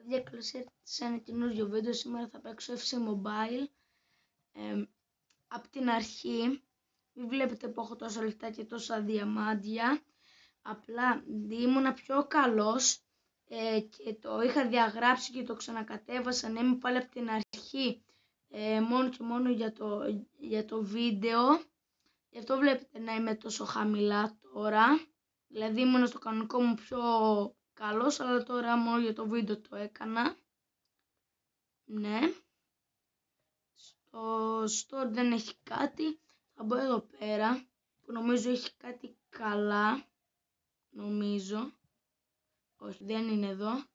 Παιδιά, καλώς ήρθατε σε ένα καινούργιο βίντεο. Σήμερα θα παίξω FC Mobile. Απ' την αρχή, μην βλέπετε που έχω τόσα λεφτά και τόσα διαμάντια. Απλά ήμουνα πιο καλός και το είχα διαγράψει και το ξανακατέβασα. Να είμαι πάλι απ' την αρχή, μόνο και μόνο για το βίντεο. Γι' αυτό βλέπετε να είμαι τόσο χαμηλά τώρα. Δηλαδή ήμουν στο κανονικό μου πιο καλός, αλλά τώρα μόνο για το βίντεο το έκανα. Ναι. Στο store δεν έχει κάτι. Θα μπω εδώ πέρα, που νομίζω έχει κάτι καλά. Νομίζω. Όχι, δεν είναι εδώ.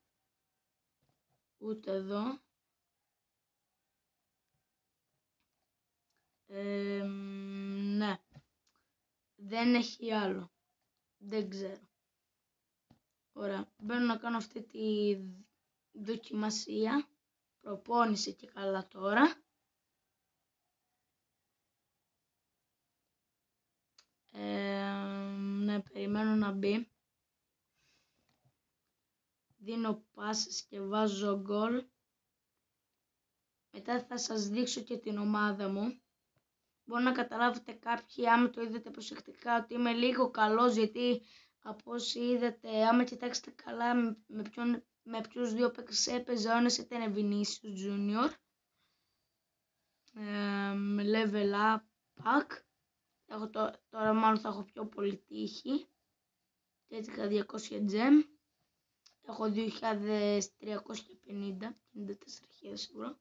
Ούτε εδώ. Ναι. Δεν έχει άλλο. Δεν ξέρω. Ωραία. Μπαίνω να κάνω αυτή τη δοκιμασία. Προπόνηση και καλά τώρα. Ναι, περιμένω να μπει. Δίνω πάσες και βάζω γκολ. Μετά θα σας δείξω και την ομάδα μου. Μπορεί να καταλάβετε κάποιοι, άμα το είδατε προσεκτικά, ότι είμαι λίγο καλός, γιατί από όσοι είδατε, άμα κοιτάξετε καλά με ποιους δύο παίκτες έπαιζα, ο ένας ήταν Vinicius Junior. Level up pack. Τώρα μάλλον θα έχω πιο πολύ τύχη. Και έτσι είχα 200 gem. Έχω 2.350, 54.000 ευρώ.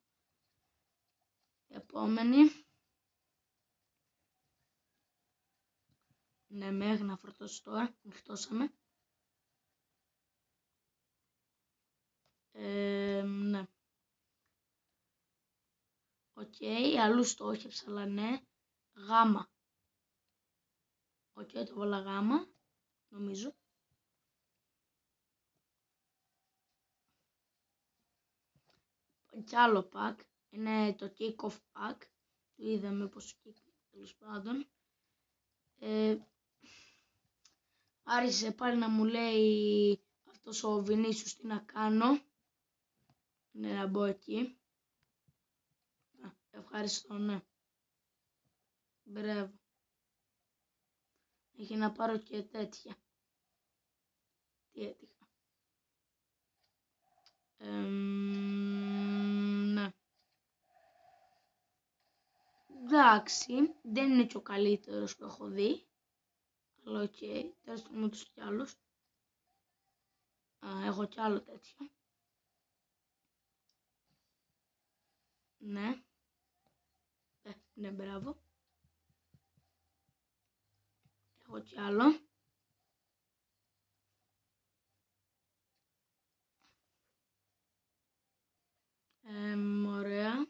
Επόμενη. Ναι, μέχρι να φορτώσω τώρα. Φορτώσαμε. Ναι. Οκ, αλλού στόχευσα, αλλά ναι. Γάμα. Οκ, το βάλα γάμα, νομίζω. Κι άλλο pack. Είναι το kick-off pack. Το είδαμε πως τέλος πάντων. Άρχισε πάλι να μου λέει αυτός ο Vinicius τι να κάνω. Ναι, να μπω εκεί. Ευχαριστώ, ναι. Μπράβο. Έχει να πάρω και τέτοια. Τι έτυχα. Ναι. Εντάξει, δεν είναι και ο καλύτερος που έχω δει. Αλλά οκ, τέλος πάντων τους κι άλλους. Έχω κι άλλο τέτοιο. Ναι. Ναι, μπράβο. Έχω κι άλλο. Ωραία.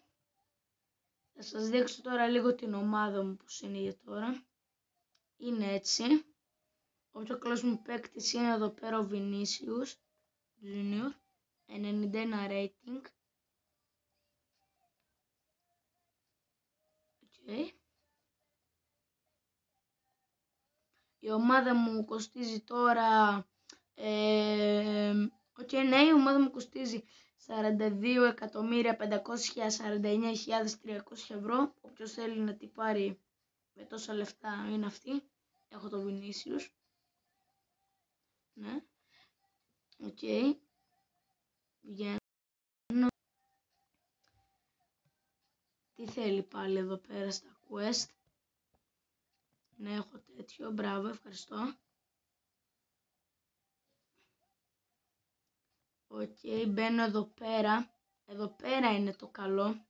Θα σας δείξω τώρα λίγο την ομάδα μου πως είναι για τώρα. Είναι έτσι. Ο πιο καλός μου παίκτης είναι εδώ πέρα ο Vinicius Junior. 91 rating. Okay. Η ομάδα μου κοστίζει τώρα... ναι, η ομάδα μου κοστίζει 42.549.300 ευρώ. Όποιος θέλει να την πάρει με τόσα λεφτά είναι αυτή. Έχω το Vinicius. Ναι. Οκ. Βγαίνω. Τι θέλει πάλι εδώ πέρα στα quest. Ναι, έχω τέτοιο. Μπράβο, ευχαριστώ. Οκ, μπαίνω εδώ πέρα. Εδώ πέρα είναι το καλό.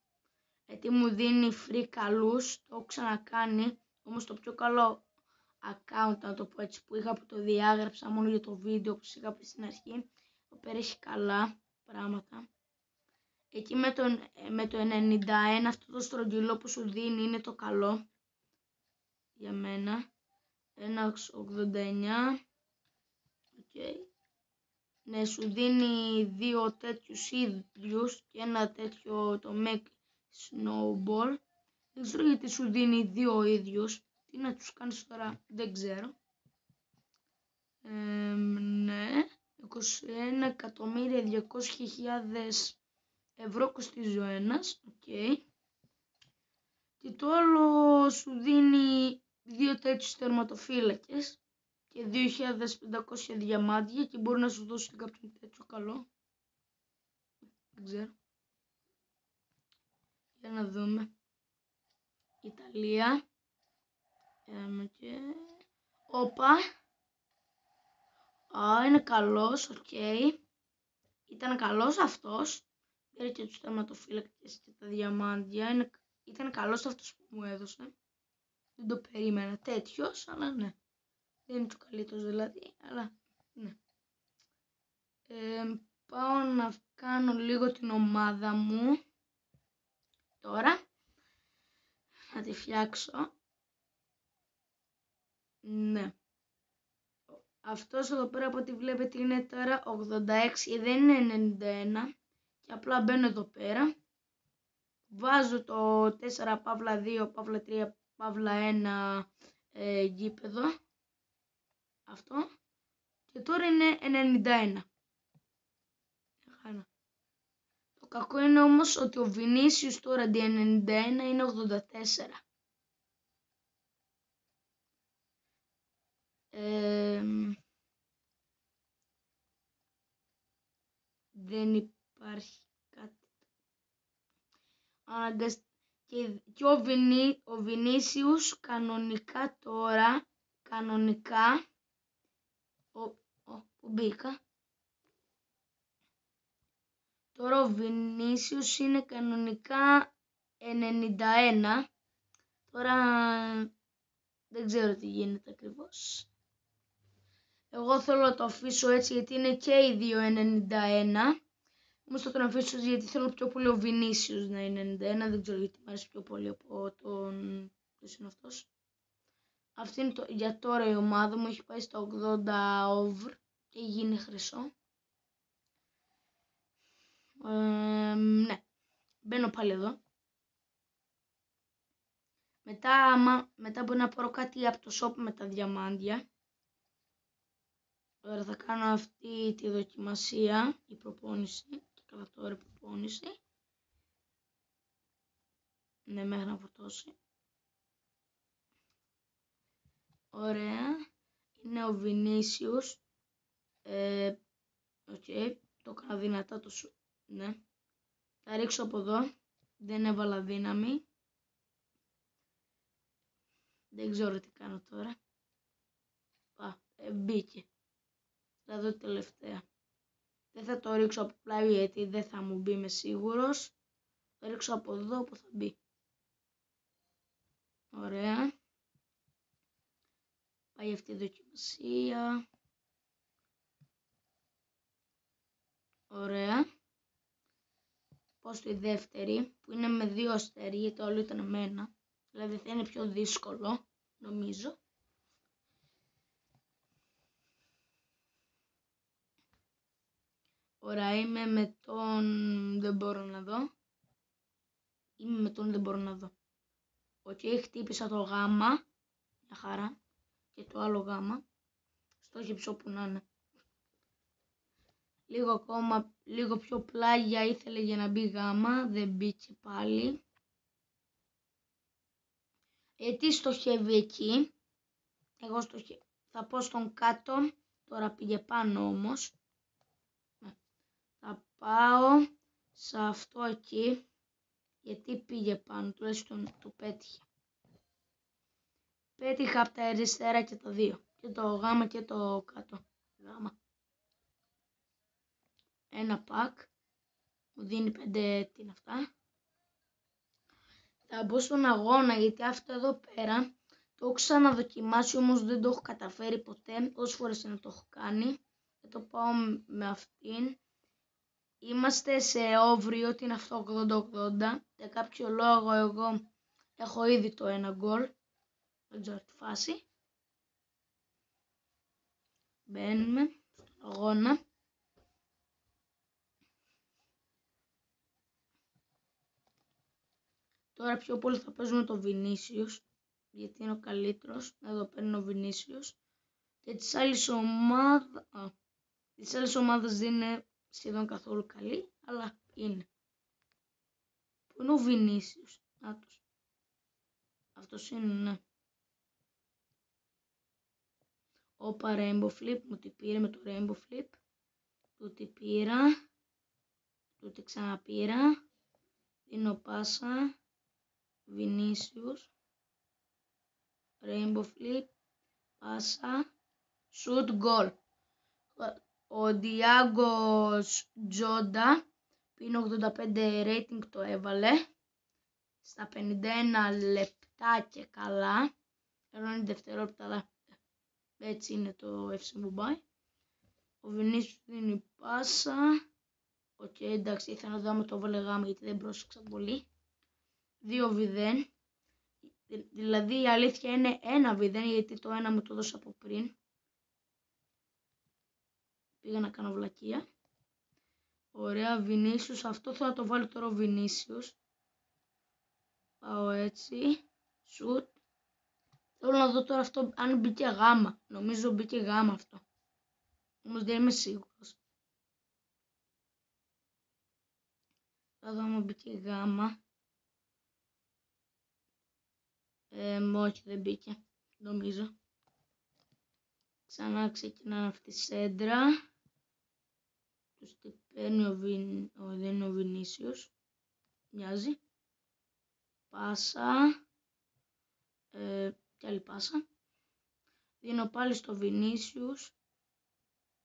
Γιατί μου δίνει free καλούς. Το έχω ξανακάνει. Όμως το πιο καλό account, να το πω έτσι, που είχα, που το διάγραψα μόνο για το βίντεο που είχα πει στην αρχή. Εδώ πέρα έχει καλά πράγματα. Εκεί με το 91 αυτό το στρογγυλό που σου δίνει είναι το καλό για μένα. 1,89. Okay. Ναι, σου δίνει δύο τέτοιους ίδιους και ένα τέτοιο το Make Snowball. Δεν ξέρω γιατί σου δίνει δύο ίδιους. Τι να τους κάνεις τώρα, δεν ξέρω. Ναι, 21.200.000 ευρώ κοστίζει ο ένας. Okay. Και το άλλο σου δίνει 2 τέτοιους τερματοφύλακες και 2.500 διαμάντια και μπορεί να σου δώσει κάποιον τέτοιο καλό. Δεν ξέρω. Για να δούμε. Ιταλία. Και... Όπα. Είναι καλός, οκ. Ήταν καλός αυτός. Πήρε και τους τερματοφύλακες και τα διαμάντια. Ήταν καλός αυτός που μου έδωσε. Δεν το περίμενα τέτοιος, αλλά ναι. Δεν είναι το καλύτερος δηλαδή, αλλά ναι. Πάω να κάνω λίγο την ομάδα μου. Τώρα. Να τη φτιάξω. Ναι. Αυτός εδώ πέρα από ό,τι βλέπετε είναι τώρα 86, δεν είναι 91. Και απλά μπαίνω εδώ πέρα. Βάζω το 4 παύλα 2 παύλα 3 παύλα 1 γήπεδο. Αυτό. Και τώρα είναι 91. Το κακό είναι όμως ότι ο Βινίσιους τώρα αντί 91 είναι 84. Δεν υπάρχει κάτι. Και ο Βινίσιους κανονικά τώρα, που μπήκα. Τώρα ο Βινίσιους είναι κανονικά 91. Τώρα δεν ξέρω τι γίνεται ακριβώς. Εγώ θέλω να το αφήσω έτσι γιατί είναι και οι δύο 91. Όμως θα τον αφήσω γιατί θέλω πιο πολύ ο Βινίσιους να είναι 91. Δεν ξέρω γιατί μου αρέσει πιο πολύ από τον... Ποιος είναι αυτός. Αυτή είναι για τώρα η ομάδα μου. Έχει πάει στα 80 over και γίνει χρυσό. Ναι. Μπαίνω πάλι εδώ. Μετά μπορεί να πάρω κάτι από το shop με τα διαμάντια. Τώρα θα κάνω αυτή τη δοκιμασία, η προπόνηση, και καλά τώρα η προπόνηση. Ναι, μέχρι να φορτώσει. Ωραία. Είναι ο Βινίσιους. Οκ, το έκανα δυνατά το σου. Ναι. Θα ρίξω από εδώ. Δεν έβαλα δύναμη. Δεν ξέρω τι κάνω τώρα. Μπήκε. Θα δω τελευταία. Δεν θα το ρίξω από πλάι γιατί δεν θα μου μπει, είμαι σίγουρος. Θα ρίξω από εδώ που θα μπει. Ωραία. Πάει αυτή η δοκιμασία. Ωραία. Πάω στη δεύτερη που είναι με 2 αστέρια γιατί το άλλο ήταν με 1. Δηλαδή θα είναι πιο δύσκολο νομίζω. Ωραία, είμαι με τον... δεν μπορώ να δω. Οκ, χτύπησα το γάμα. Μια χαρά. Και το άλλο γάμα. Στο χύψο που να είναι. Λίγο ακόμα, λίγο πιο πλάγια ήθελε για να μπει γάμα. Δεν μπήκε πάλι. Τι στοχεύει εκεί. Εγώ θα πω στον κάτω. Τώρα πήγε πάνω όμως. Θα πάω σε αυτό εκεί. Γιατί πήγε πάνω, τουλάχιστον το πέτυχε. Πέτυχα από τα αριστερά και τα δύο. Και το γάμα και το κάτω. Γάμα. Ένα πακ. Μου δίνει 5, τι είναι αυτά. Θα μπω στον αγώνα γιατί αυτό εδώ πέρα το έχω ξαναδοκιμάσει όμως δεν το έχω καταφέρει ποτέ. Όσες φορές να το έχω κάνει. Θα το πάω με αυτήν. Είμαστε σε όβριο, τι είναι αυτό 80-80. Για κάποιο λόγο εγώ έχω ήδη το ένα γκολ. Δεν ξέρω τη φάση. Μπαίνουμε στον αγώνα. Τώρα πιο πολύ θα παίζουμε το Βινίσιους. Γιατί είναι ο καλύτερος. Εδώ παίρνει ο Βινίσιους. Και της άλλης ομάδας... Τις άλλες ομάδες δεν είναι σχεδόν καθόλου καλή, αλλά είναι. Πού είναι ο Βινίσιος? Νάτος. Αυτός είναι, ναι. Όπα, Rainbow Flip, μου τι πήρε με το Rainbow Flip. Του τι πήρα. Του τι ξαναπήρα. Δίνω πάσα. Βινίσιους. Rainbow Flip. Πάσα. Shoot, goal. Ο Ντιάγκο Τζόντα είναι 85 rating, το έβαλε. Στα 51 λεπτά και καλά. Ενώ είναι δευτερόλεπτα, αλλά έτσι είναι το FC Mobile. Ο Βινίσιος δίνει πάσα. Οκ, εντάξει, ήθελα να δω άμα το έβαλε γάμα γιατί δεν πρόσεξα πολύ. 2-0. Δηλαδή η αλήθεια είναι 1-0 γιατί το ένα μου το δώσα από πριν. Πήγα να κάνω βλακεία. Ωραία, Βινίσιος. Αυτό θα το βάλω τώρα ο Βινίσιος. Πάω έτσι. Σουτ. Θέλω να δω τώρα αυτό αν μπήκε γάμα. Νομίζω μπήκε γάμα αυτό. Όμως δεν είμαι σίγουρος. Θα δω αν μπήκε γάμα. Όχι, δεν μπήκε. Νομίζω. Ξανά ξεκινάνε αυτή η σέντρα. Τους τι παίρνει δεν είναι ο Βινίσιος. Μοιάζει. Πάσα. Και άλλη πάσα. Δίνω πάλι στο Βινίσιους.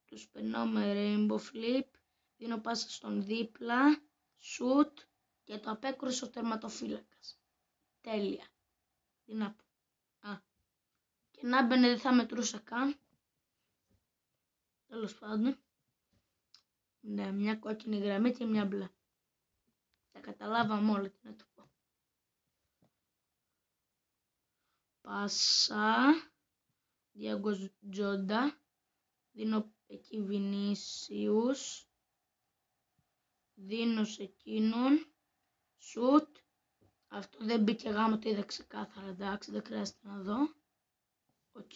Τους περνάω με Rainbow Flip. Δίνω πάσα στον δίπλα. Shoot. Και το απέκρουσε ο τερματοφύλακας. Τέλεια. Τι να πω. Και να μπαινε δεν θα μετρούσα καν. Τέλος πάντων. Ναι, μια κόκκινη γραμμή και μια μπλε. Τα καταλάβαμε όλα, τι να το πω. Πάσα. Διάγκο Τζόντα. Δίνω εκεί Βινίσιους. Δίνω σε εκείνον. Σουτ. Αυτό δεν μπήκε γάμο, το είδα ξεκάθαρα. Εντάξει, δεν χρειάζεται να δω. Οκ.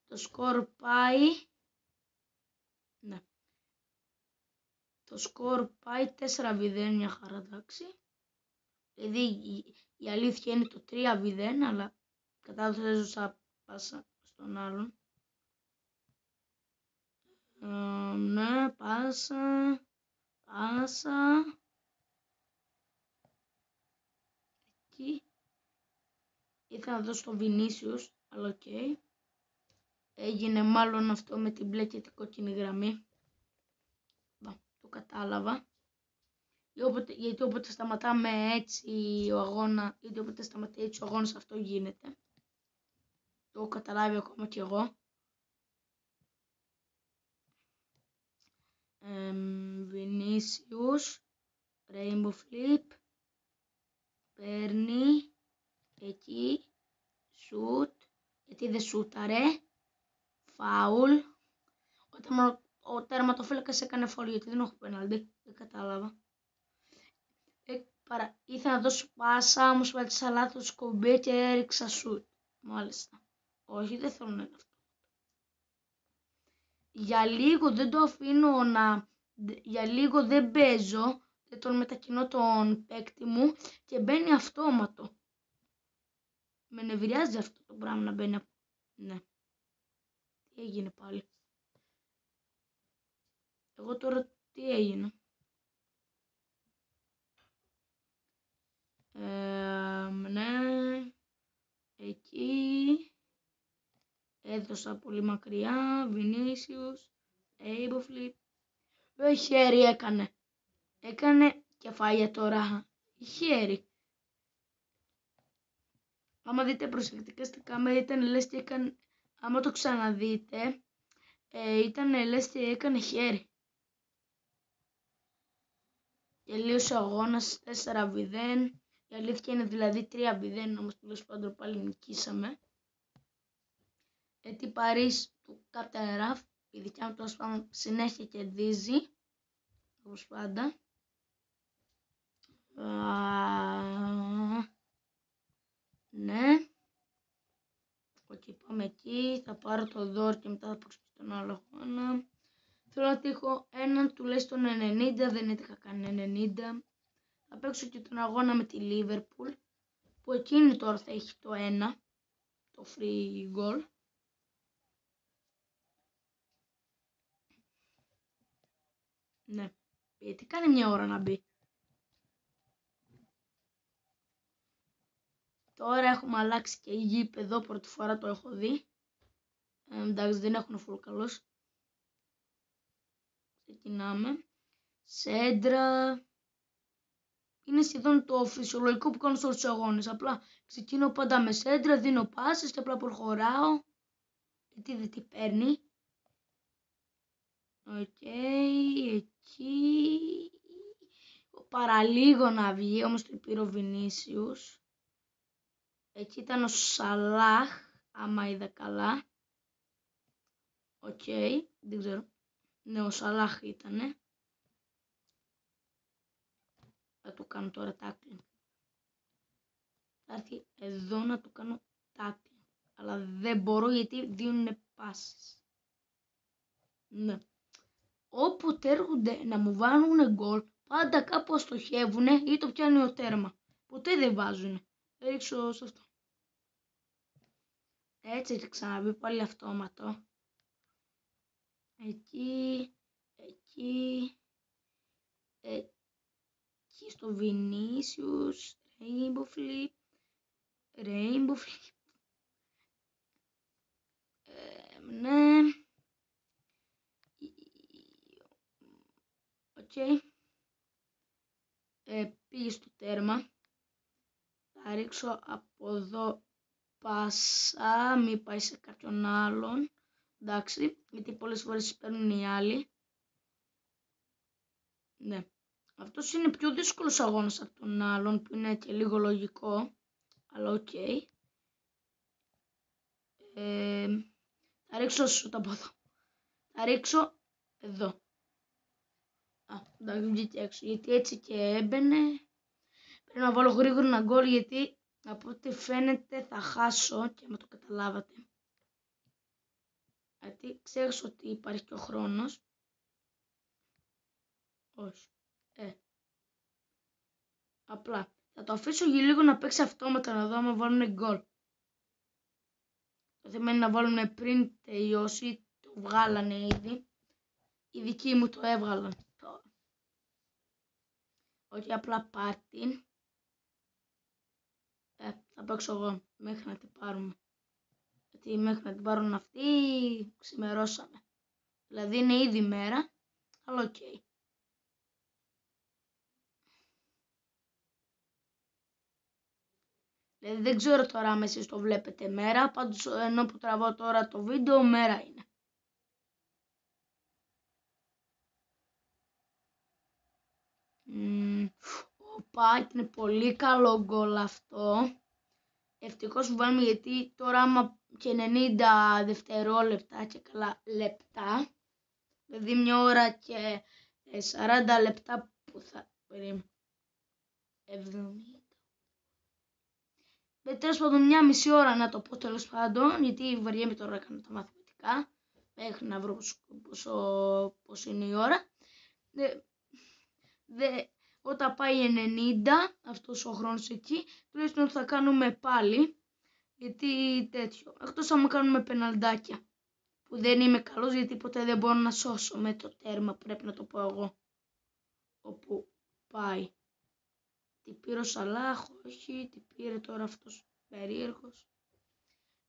Το σκορ πάει. Ναι. Το σκορ πάει 4-0, μια χαρά, εντάξει. Δηλαδή η αλήθεια είναι το 3-0, αλλά κατάλαβα πάσα στον άλλον. Ναι, πάσα. Εκεί. Ήθελα να δώσω στο Βινίσιους, αλλά οκ. Έγινε μάλλον αυτό με την μπλε και την κόκκινη γραμμή. Το κατάλαβα. Γιατί όποτε σταματάμε έτσι ο αγώνα, γιατί όποτε σταματάει έτσι ο αγώνας, αυτό γίνεται. Το έχω καταλάβει ακόμα κι εγώ. Βινίσιους. Rainbow Flip. Παίρνει. Εκεί. Σουτ. Γιατί δεν σούταρε. Φάουλ. Ο τερματοφύλακας έκανε φάουλ γιατί δεν έχω πέναλτι. Δεν κατάλαβα. Ήθελα να δώσω πάσα, όμως πάτησα λάθος κομπέ και έριξα σουτ. Μάλιστα. Όχι, δεν θέλω να είναι αυτό. Για λίγο δεν το αφήνω να... Για λίγο δεν παίζω. Δεν τον μετακινώ τον παίκτη μου και μπαίνει αυτόματο. Με νευριάζει αυτό το πράγμα να μπαίνει. Ναι. Τι έγινε πάλι. Εγώ τώρα τι έγινε. Ναι. Εκεί. Έδωσα πολύ μακριά. Βινίσιους. Rainbow Flip. Χέρι έκανε. Έκανε κεφάλια τώρα. Χέρι. Άμα δείτε προσεκτικά στην κάμερα ήταν λες και έκανε. Άμα το ξαναδείτε. Ήταν λες και έκανε χέρι. Τελείωσε ο αγώνας 4-0. Η αλήθεια είναι δηλαδή 3-0, όμως τέλος πάντων πάλι νικήσαμε. Τι Παρίς του Captain Raf, η δικιά μου τέλος πάντων συνέχεια κερδίζει, όπως πάντα. Ναι. Οκ, πάμε εκεί, θα πάρω το δώρο και μετά θα παίξω στον άλλο αγώνα. Θέλω να τύχω έναν τουλάχιστον 90, δεν έτυχα καν 90. Θα παίξω και τον αγώνα με τη Liverpool, που εκείνη τώρα θα έχει το 1, το free goal. Ναι, γιατί κάνει μια ώρα να μπει. Τώρα έχουμε αλλάξει και γήπεδο, πρώτη φορά το έχω δει. Εντάξει, δεν έχουν full καλός. Ξεκινάμε. Σέντρα. Είναι σχεδόν το φυσιολογικό που κάνω σε όλους τους αγώνες. Απλά ξεκινώ πάντα με σέντρα, δίνω πάσες και απλά προχωράω. Γιατί δεν τι παίρνει. Οκ, εκεί. Παραλίγο να βγει, όμως το πήρε ο Βινίσιους. Εκεί ήταν ο Σαλάχ, άμα είδα καλά. Οκ, δεν ξέρω. Ναι, ο Σαλάχ ήτανε. Θα του κάνω τώρα tackling. Θα έρθει εδώ να του κάνω tackling. Αλλά δεν μπορώ γιατί δίνουν πάσες. Ναι. Όποτε έρχονται να μου βάλουν γκολ, πάντα κάπου αστοχεύουνε ή το πιάνει ο τέρμα. Ποτέ δεν βάζουνε. Θα ρίξω σε αυτό. Έτσι θα ξαναμπεί πάλι αυτόματο. Εκεί, εκεί, εκεί στο Vinicius, Rainbow Flip, ναι, οκ, πήγε στο τέρμα, θα ρίξω από εδώ πάσα, μη πάει σε κάποιον άλλον, εντάξει, γιατί πολλές φορές παίρνουν οι άλλοι. Ναι, αυτός είναι πιο δύσκολος αγώνας από τον άλλον που είναι και λίγο λογικό, αλλά οκ. Θα ρίξω σούτ από εδώ. Θα ρίξω εδώ. Εντάξει, βγήκε έξω, γιατί έτσι και έμπαινε. Πρέπει να βάλω γρήγορα ένα γκολ, γιατί από ό,τι φαίνεται θα χάσω και άμα το καταλάβατε. Γιατί ξέχασα ότι υπάρχει και ο χρόνος. Όχι. Απλά θα το αφήσω για λίγο να παίξει αυτόματα να δω άμα βάλουν γκολ. Το θέμα είναι να βάλουν πριν τελειώσει. Το βγάλανε ήδη. Οι δικοί μου το έβγαλαν τώρα. Όχι απλά πάρτι. Θα παίξω εγώ μέχρι να την πάρουμε. Γιατί μέχρι να την πάρουν αυτοί ξημερώσαμε. Δηλαδή είναι ήδη μέρα, αλλά οκ. Δηλαδή δεν ξέρω τώρα αν εσείς το βλέπετε μέρα, πάντως ενώ που τραβάω τώρα το βίντεο μέρα είναι. Οπα, είναι πολύ καλό γκολ αυτό. Ευτυχώς που βάλουμε, γιατί τώρα άμα και 90 δευτερόλεπτα και καλά λεπτά, δηλαδή μια ώρα και 40 λεπτά που θα περίμενε. 70. Τέλος πάντων μια μισή ώρα να το πω τέλος πάντων, γιατί βαριέμαι τώρα να κάνω τα μαθηματικά, μέχρι να βρω πόσο είναι η ώρα. Όταν πάει 90 αυτός ο χρόνος εκεί, τουλάχιστον θα κάνουμε πάλι, γιατί τέτοιο, εκτός άμα κάνουμε πεναλτάκια, που δεν είμαι καλός γιατί ποτέ δεν μπορώ να σώσω με το τέρμα, πρέπει να το πω εγώ, όπου πάει. Τι πήρε ο Σαλάχ, όχι, τι πήρε τώρα αυτός περίεργος.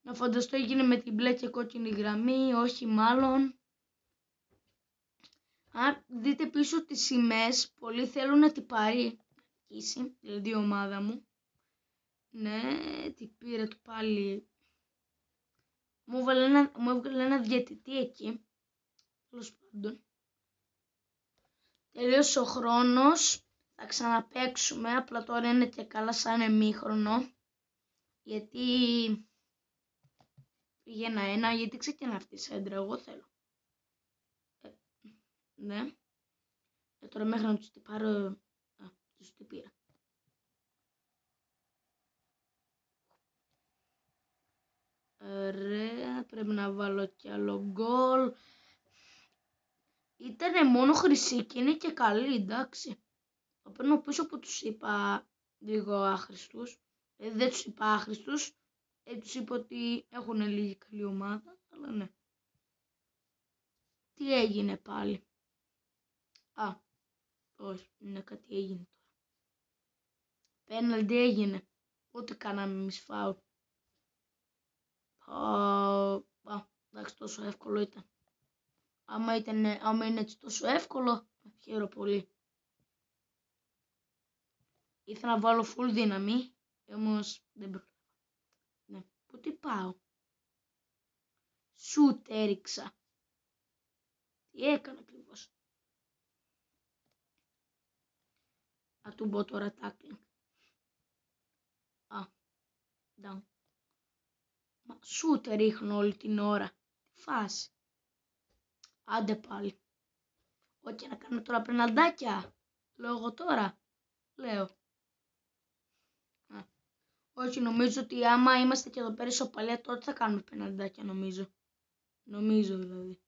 Να φανταστώ έγινε με την μπλε και κόκκινη γραμμή, όχι μάλλον. Αν δείτε πίσω τις σημαίες, πολλοί θέλουν να την πάρει, δηλαδή η ομάδα μου. Ναι, τι πήρε του πάλι. Μου έβγαλε ένα διαιτητή εκεί. Τέλος πάντων. Τελείωσε ο χρόνος. Θα ξαναπαίξουμε. Απλά τώρα είναι και καλά σαν εμίχρονο. Γιατί πήγε 1-1. Γιατί ξεκινά αυτή η σέντρα. Εγώ θέλω. Ναι. Τώρα μέχρι να τους την πάρω. Τους την πήρα. Ωραία. Πρέπει να βάλω κι άλλο γκολ. Ήτανε μόνο χρυσή και είναι και καλή, εντάξει. Το παίρνω πίσω που τους είπα λίγο άχρηστους. Δεν τους είπα άχρηστους. Τους είπα ότι έχουν λίγη καλή ομάδα, αλλά ναι. Τι έγινε πάλι? Όχι, είναι κάτι έγινε τώρα. Πέναλτι έγινε. Ούτε κάναμε εμείς φάουλ. Εντάξει, τόσο εύκολο ήταν. Άμα είναι έτσι τόσο εύκολο, χαίρομαι πολύ. Ήθελα να βάλω full δύναμη, όμως δεν πρόλαβα. Ναι, πού πάω? Σουτ έριξα. Τι έκανα ακριβώς? Θα του πω τώρα tackling. Down. Μα σουτ ρίχνω όλη την ώρα. Τι φάση? Άντε πάλι. Όχι, να κάνω τώρα πεναλτάκια. Λέω εγώ τώρα. Λέω. Όχι, νομίζω ότι άμα είμαστε και εδώ πέρα ισοπαλία, τότε θα κάνουμε πεναλτάκια, νομίζω. Νομίζω δηλαδή.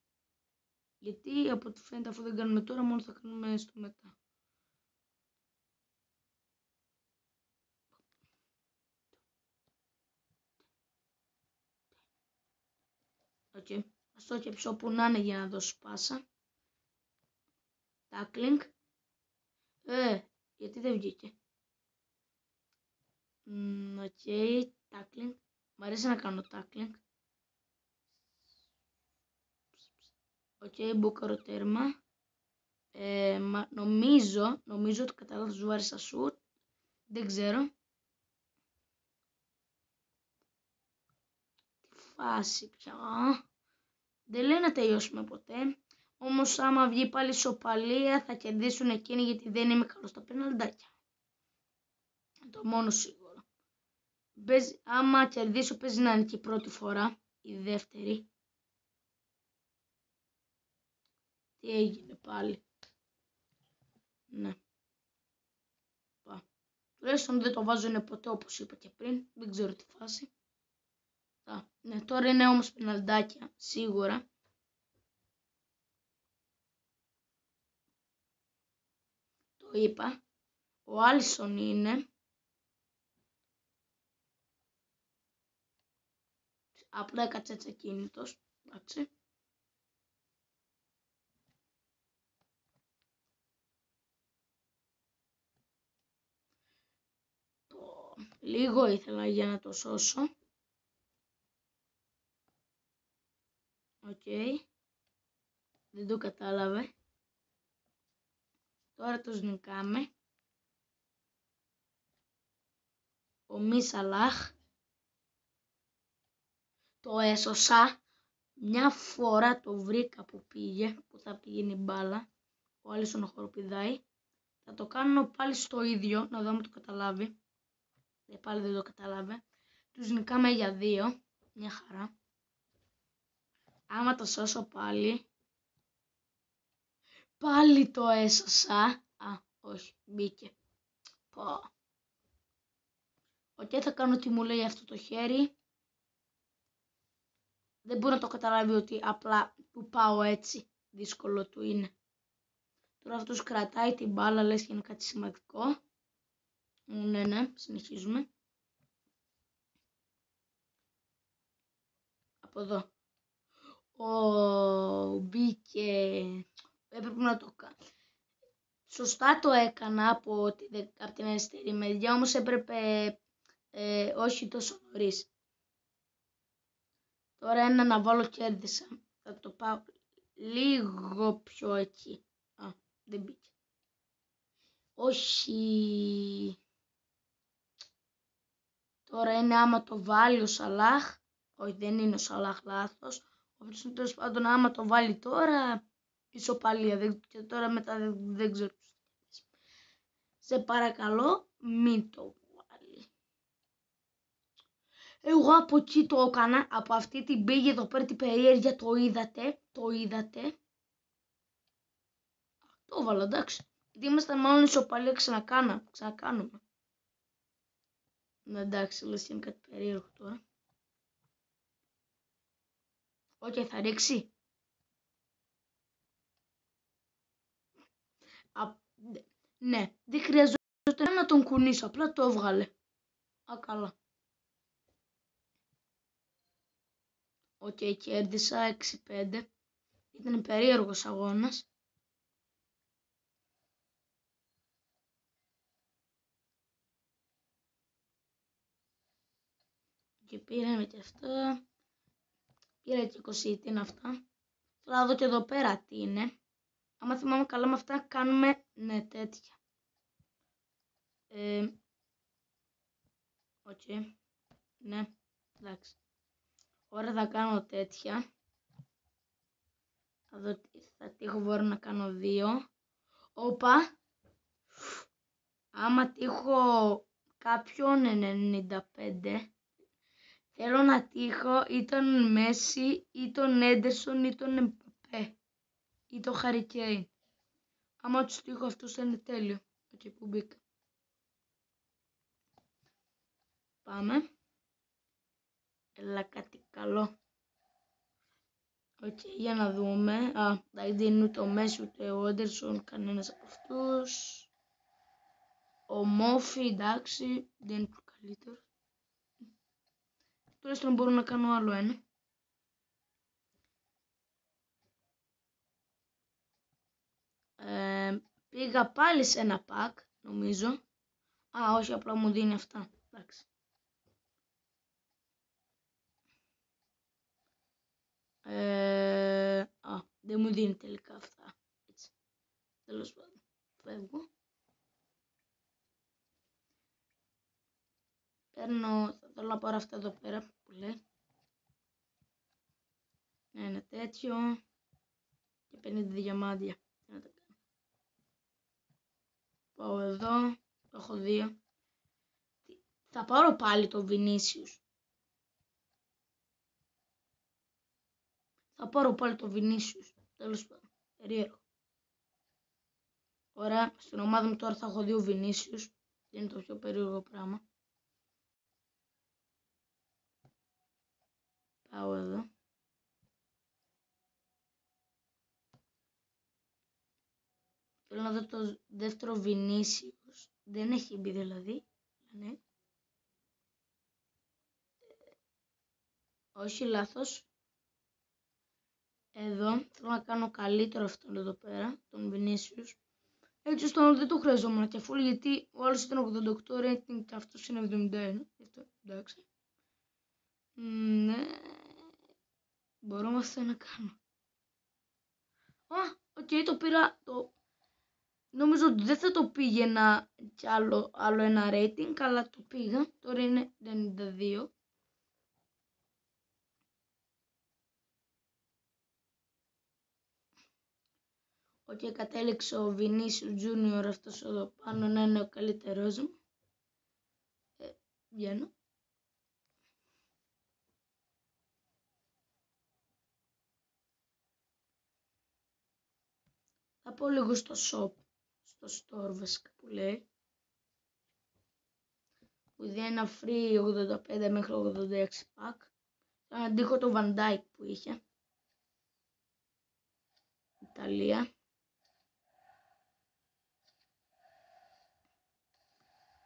Γιατί από ό,τι φαίνεται, αφού δεν κάνουμε τώρα, μόνο θα κάνουμε στο μετά. Okay. Ας το κέψω όπου να είναι για να δώσω πάσα. Tackling. Γιατί δεν βγήκε? Οκ, tackling. Μ' αρέσει να κάνω tackling. Οκ, μπούκαρο τέρμα. Νομίζω ότι κατάλαβα σου βάρισα σουτ. Δεν ξέρω. Τι φάση πια. Δεν λέει να τελειώσουμε ποτέ. Όμως άμα βγει πάλι ισοπαλία θα κερδίσουν εκείνοι, γιατί δεν είμαι καλός στα πεναλτάκια. Το μόνο σίγουρο. Άμα κερδίσω παίζει να είναι και η πρώτη φορά. Η δεύτερη. Τι έγινε πάλι? Ναι. Τουλάχιστον δεν το βάζω είναι ποτέ, όπως είπα και πριν. Δεν ξέρω τι φάση. Ναι, τώρα είναι όμως πεναλτάκια. Σίγουρα. Το είπα. Ο Άλισον είναι. Απλά έκατσε έτσι ακίνητος. Εντάξει. Λίγο ήθελα για να το σώσω. Οκ. Δεν το κατάλαβε. Τώρα το σνικάμε. Ο Μισαλάχ. Το έσωσα. Μια φορά το βρήκα που πήγε, που θα πηγαίνει μπάλα. Ο Άλισον χοροπηδάει. Θα το κάνω πάλι στο ίδιο, να δω αν το καταλάβει. Πάλι δεν το κατάλαβε. Τους νικάμε για 2. Μια χαρά. Άμα το σώσω πάλι. Πάλι το έσωσα. Όχι, μπήκε. Οκ, θα κάνω τι μου λέει αυτό το χέρι. Δεν μπορεί να το καταλάβει ότι απλά που πάω έτσι. Δύσκολο του είναι. Τώρα αυτός κρατάει την μπάλα, λες και είναι κάτι σημαντικό. Ναι, συνεχίζουμε. Από εδώ. Μπήκε. Έπρεπε να το κάνω. Σωστά το έκανα από την αριστερή μεριά, όμως έπρεπε όχι τόσο νωρίς. Τώρα ένα να βάλω κέρδισα. Θα το πάω λίγο πιο εκεί. Δεν μπήκε. Όχι. Τώρα είναι άμα το βάλει ο Σαλάχ. Όχι, δεν είναι ο Σαλάχ, λάθος. Όπως τέλος πάντων, άμα το βάλει τώρα, ισοπαλία. Και τώρα μετά δεν ξέρω. Σε παρακαλώ, μην το βάλει. Εγώ από εκεί το έκανα. Από αυτή την πήγε εδώ πέρα την περιέργεια. Το είδατε. Το βάλω, εντάξει. Γιατί ήμασταν μάλλον ισοπαλία, ξανακάνουμε. Εντάξει, λες και είναι κάτι περίεργο τώρα. Οκ, θα ρίξει. Ναι, δεν χρειαζόταν να τον κουνήσω, απλά το έβγαλε. Καλά. Οκ, κέρδισα 6-5. Ήταν περίεργος αγώνας. Και πήραμε και αυτά. Πήρα και 20, τι είναι αυτά. Θα δω και εδώ πέρα τι είναι. Άμα θυμάμαι καλά με αυτά κάνουμε, ναι, τέτοια. Οκ. Ναι, εντάξει. Ωραία, θα κάνω τέτοια. Θα δω τι μπορώ να κάνω 2. Όπα. Άμα τύχω κάποιον 95, θέλω να τύχω ή τον Μέση ή τον Έντερσον ή τον Εμπαπέ ή τον Χάρι Κέιν. Άμα τους τύχω αυτούς θα είναι τέλειο. Οκ, που μπήκα. Πάμε. Έλα κάτι καλό. Οκ, για να δούμε. Δεν είναι ούτε ο Μέση ούτε ο Έντερσον, κανένας από αυτούς. Ο Μόφι, εντάξει, δεν είναι το καλύτερο. Τουλάχιστον μπορώ να κάνω άλλο ένα. Πήγα πάλι σε ένα pack, νομίζω. Όχι, απλά μου δίνει αυτά. Εντάξει. Δεν μου δίνει τελικά αυτά. Έτσι. Τέλος πάντων. Φεύγω. Παίρνω, θα θέλω να πάρω αυτά εδώ πέρα που λέει. Ναι, είναι τέτοιο. Και 50 διαμάντια. Τι να τα κάνω. Πάω εδώ. Το έχω 2. Θα πάρω πάλι το Βινίσιους. Θα πάρω πάλι το Βινίσιους. Τέλος πάντων. Περίεργο. Ωραία. Στην ομάδα μου τώρα θα έχω 2 Βινίσιους. Δεν είναι το πιο περίεργο πράγμα. Πάω εδώ. Θέλω να δω το δεύτερο Βινίσιους. Δεν έχει μπει δηλαδή. Ναι. Όχι, λάθος. Εδώ θέλω να κάνω καλύτερο αυτόν εδώ πέρα, τον Βινίσιους. Έτσι ώστε δεν το χρειαζόμουν και αφού, γιατί ο άλλος ήταν 88 rating και αυτός είναι 71. Εντάξει. Ναι. Μπορώ με αυτό να κάνω. Οκ, το πήρα. Νομίζω ότι δεν θα το πήγαινα κι άλλο ένα rating, αλλά το πήγα. Τώρα είναι 92. Οκ, κατέληξε ο Βινίσιους Junior αυτός εδώ πάνω να είναι ο καλύτερός μου. Βγαίνω. Θα πω λίγο στο shop, στο store βασικά που λέει. Που δίνει ένα free 85 μέχρι 86 pack. Θα αντίχω το Van Dijk που είχε. Ιταλία.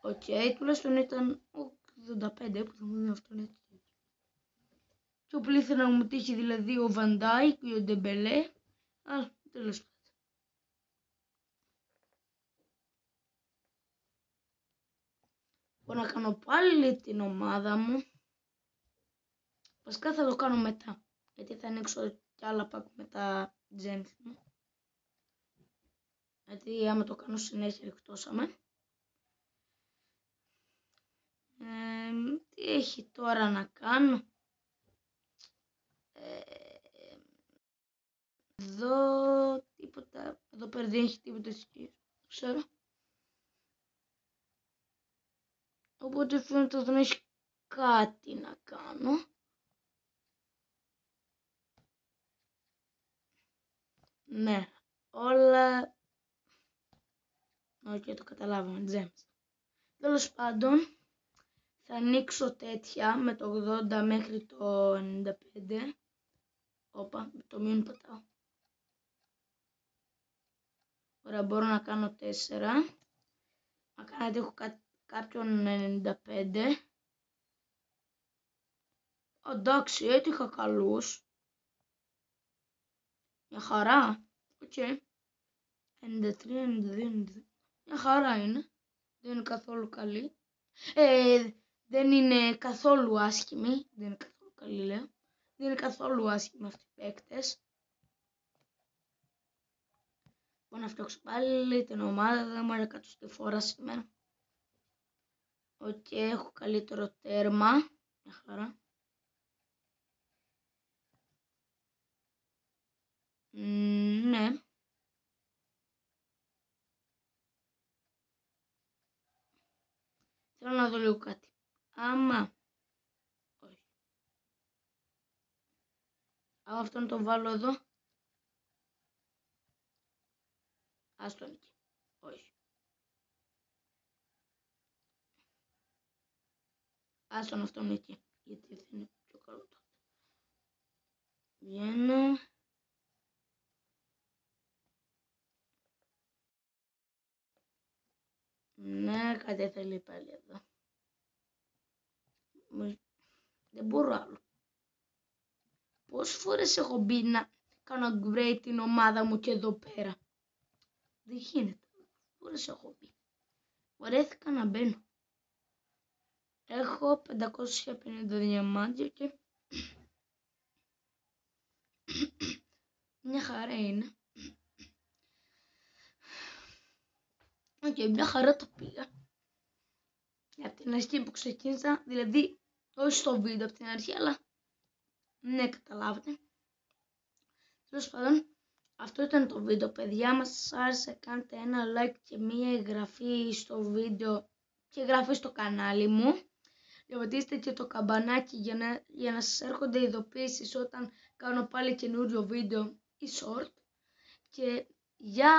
Οκ, τουλάχιστον ήταν 85 που θα μου δίνει αυτόν έτσι. Και όπου ήθελα να μου τύχει δηλαδή ο Van Dijk ή ο Ντεμπελέ. Αλλά τέλος πάντων. Μπορώ να κάνω πάλι την ομάδα μου. Βασικά θα το κάνω μετά. Γιατί θα ανοίξω κι άλλα pack με τα gems μου. Γιατί άμα το κάνω συνέχεια εκτόσαμε. Τι έχει τώρα να κάνω. Εδώ τίποτα. Εδώ πέρα δεν έχει τίποτα ξέρω. Οπότε φαίνεται ότι δεν έχει κάτι να κάνω. Ναι, όλα. Το καταλάβαμε, gems. Τέλος πάντων, θα ανοίξω τέτοια με το 80 μέχρι το 95. Όπα, το μείον πατάω. Ωραία, μπορώ να κάνω 4. Μα κάνατε έχω κάποιον 95. Εντάξει, έτυχα καλούς. Μια χαρά. Οκ. 93, 92, 92. Μια χαρά είναι. Δεν είναι καθόλου καλή. Δεν είναι καθόλου άσχημη. Δεν είναι καθόλου καλή, λέω. Δεν είναι καθόλου άσχημοι αυτοί οι παίκτες. Μπορώ να φτιάξω πάλι την ομάδα. Δεν μου έρχεται κάτω στη φορά σήμερα. Οκ, έχω καλύτερο τέρμα. Μια χαρά. Ναι. Θέλω να δω λίγο κάτι. Άμα. Όχι. Άμα αυτόν τον βάλω εδώ. Άστον εκεί. Όχι. Άστον αυτόν εκεί. Γιατί θα είναι πιο καλό τότε. Βγαίνω. Ναι, κάτι θέλει πάλι εδώ. Δεν μπορώ άλλο. Πόσες φορές έχω μπει να κάνω upgrade την ομάδα μου και εδώ πέρα. Δεν γίνεται. Πόσες φορές έχω μπει. Βαρέθηκα να μπαίνω. Έχω 550 διαμάντια και μια χαρά είναι. Οκ, μια χαρά το πήγα. Από την αρχή που ξεκίνησα, δηλαδή όχι στο βίντεο από την αρχή, αλλά ναι, καταλάβετε. Τέλος πάντων, αυτό ήταν το βίντεο, παιδιά. Μας σας άρεσε, κάντε ένα like και μία εγγραφή στο βίντεο και εγγραφή στο κανάλι μου. Πατήστε και το καμπανάκι για να σας έρχονται ειδοποιήσεις όταν κάνω πάλι καινούριο βίντεο ή short. Και γεια!